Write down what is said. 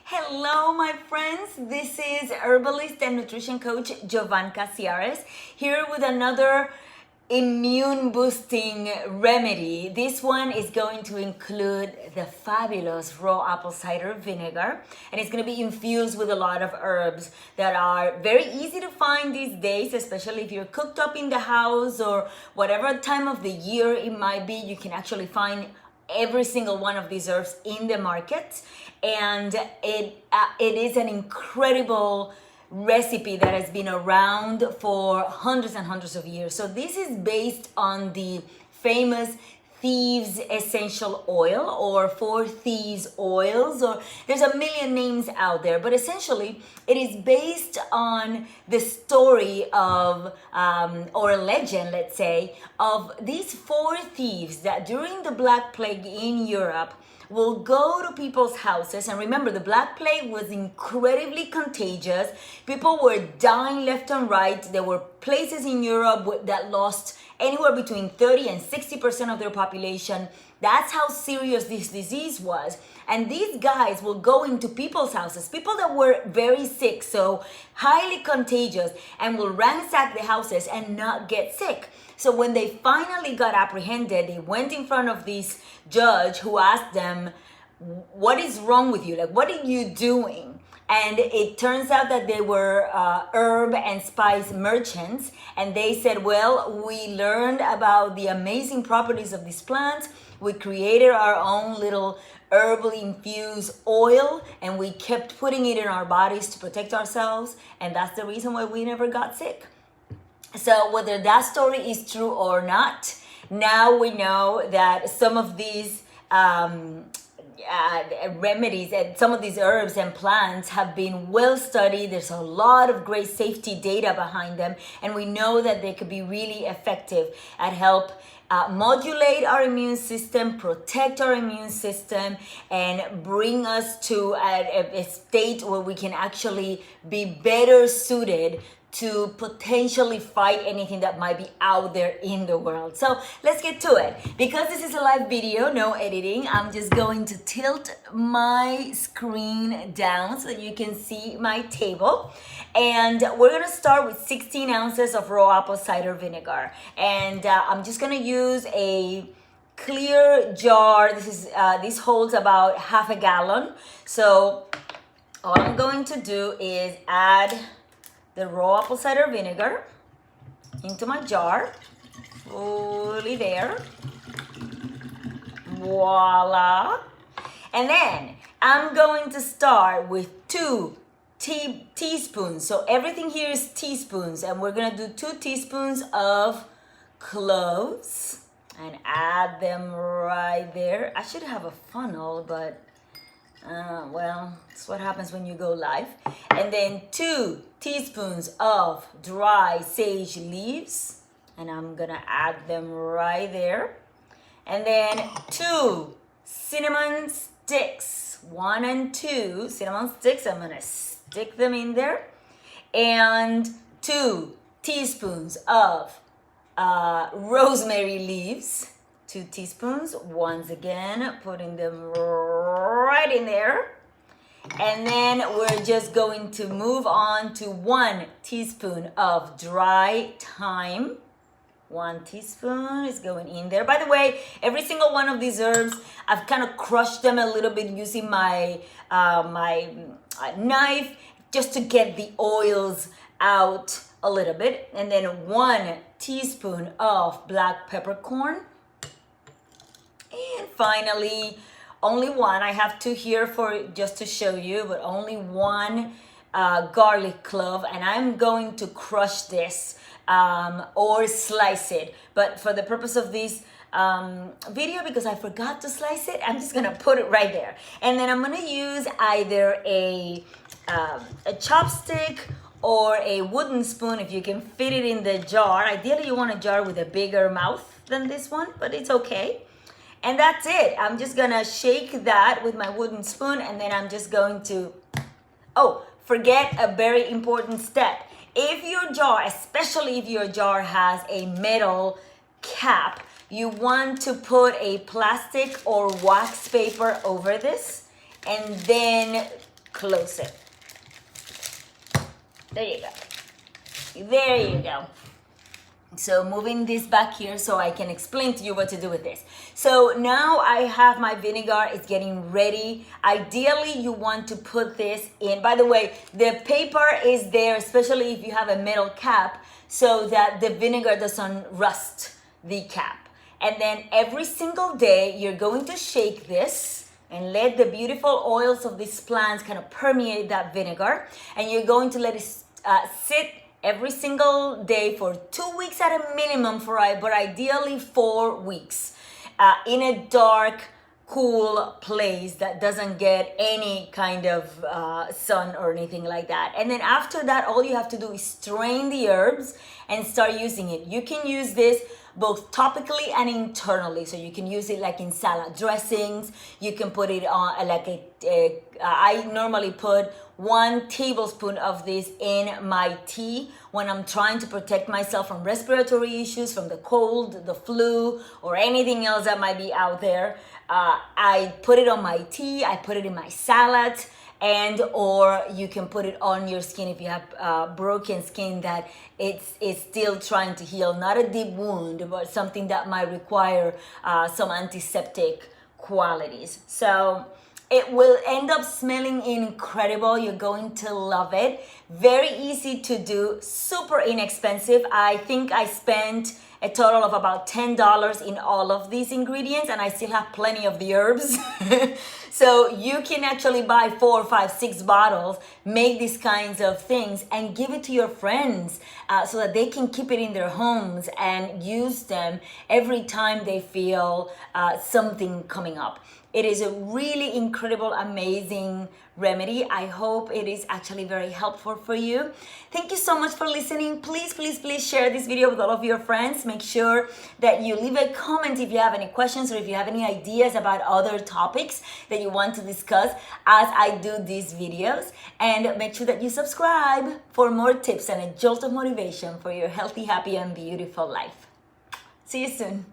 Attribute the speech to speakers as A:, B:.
A: Hello, my friends. This is herbalist and nutrition coach Jovanka Ciares here with another immune boosting remedy. This one is going to include the fabulous raw apple cider vinegar, and it's going to be infused with a lot of herbs that are very easy to find these days, especially if you're cooked up in the house or whatever time of the year it might be. You can actually find every single one of these herbs in the market, and it is an incredible recipe that has been around for hundreds and hundreds of years. So this is based on the famous Thieves essential oil, or four Thieves oils, or there's a million names out there, but essentially it is based on the story of or a legend, let's say, of these four thieves that during the Black Plague in Europe will go to people's houses. And remember, the Black Plague was incredibly contagious. People were dying left and right. There were places in Europe that lost anywhere between 30 and 60% of their population. That's how serious this disease was. And these guys will go into people's houses, people that were very sick, so highly contagious, and will ransack the houses and not get sick. So when they finally got apprehended, they went in front of this judge who asked them, what is wrong with you? Like, what are you doing? And it turns out that they were herb and spice merchants. And they said, well, we learned about the amazing properties of these plants. We created our own little herbally infused oil, and we kept putting it in our bodies to protect ourselves. And that's the reason why we never got sick. So whether that story is true or not, now we know that some of these remedies and some of these herbs and plants have been well studied. There's a lot of great safety data behind them, and we know that they could be really effective at help modulate our immune system, protect our immune system, and bring us to a state where we can actually be better suited to potentially fight anything that might be out there in the world. So let's get to it. Because this is a live video, no editing, I'm just going to tilt my screen down so that you can see my table. And we're gonna start with 16 ounces of raw apple cider vinegar. And I'm just gonna use a clear jar. This holds about half a gallon. So all I'm going to do is add the raw apple cider vinegar into my jar, fully there, voila. And then I'm going to start with 2 teaspoons. So everything here is teaspoons, and we're gonna do 2 teaspoons of cloves and add them right there. I should have a funnel, but well, that's what happens when you go live. And then 2 teaspoons of dry sage leaves, and I'm gonna add them right there. And then 2 cinnamon sticks, 1 and 2 cinnamon sticks. I'm gonna stick them in there. And 2 teaspoons of rosemary leaves. 2 teaspoons, once again, putting them right in there. And then we're just going to move on to 1 teaspoon of dry thyme. 1 teaspoon is going in there. By the way, every single one of these herbs, I've kind of crushed them a little bit using my knife just to get the oils out a little bit. And then 1 teaspoon of black peppercorn. And finally, only 1. I have 2 here for just to show you, but only 1 garlic clove. And I'm going to crush this or slice it. But for the purpose of this video, because I forgot to slice it, I'm just gonna put it right there. And then I'm gonna use either a chopstick or a wooden spoon if you can fit it in the jar. Ideally, you want a jar with a bigger mouth than this one, but it's okay. And that's it. I'm just gonna shake that with my wooden spoon, and then I'm just going to, oh, forget a very important step. If your jar, especially if your jar has a metal cap, you want to put a plastic or wax paper over this, and then close it. There you go. There you go. So moving this back here so I can explain to you what to do with this. So now I have my vinegar, it's getting ready. Ideally, you want to put this in. By the way, the paper is there, especially if you have a metal cap, so that the vinegar doesn't rust the cap. And then every single day, you're going to shake this and let the beautiful oils of these plants kind of permeate that vinegar. And you're going to let it sit every single day for 2 weeks at a minimum, but ideally 4 weeks in a dark, cool place that doesn't get any kind of sun or anything like that. And then after that, all you have to do is strain the herbs and start using it. You can use this both topically and internally. So you can use it like in salad dressings. You can put it on I normally put 1 tablespoon of this in my tea when I'm trying to protect myself from respiratory issues, from the cold, the flu, or anything else that might be out there. I put it on my tea, I put it in my salad, and or you can put it on your skin if you have broken skin that it's still trying to heal. Not a deep wound, but something that might require some antiseptic qualities. So it will end up smelling incredible. You're going to love it. Very easy to do, super inexpensive. I think I spent a total of about $10 in all of these ingredients, and I still have plenty of the herbs. So you can actually buy 4, 5, 6 bottles, make these kinds of things, and give it to your friends so that they can keep it in their homes and use them every time they feel something coming up. It is a really incredible, amazing remedy. I hope it is actually very helpful for you. Thank you so much for listening. Please, please, please share this video with all of your friends. Make sure that you leave a comment if you have any questions or if you have any ideas about other topics that you want to discuss as I do these videos. And make sure that you subscribe for more tips and a jolt of motivation for your healthy, happy, and beautiful life. See you soon.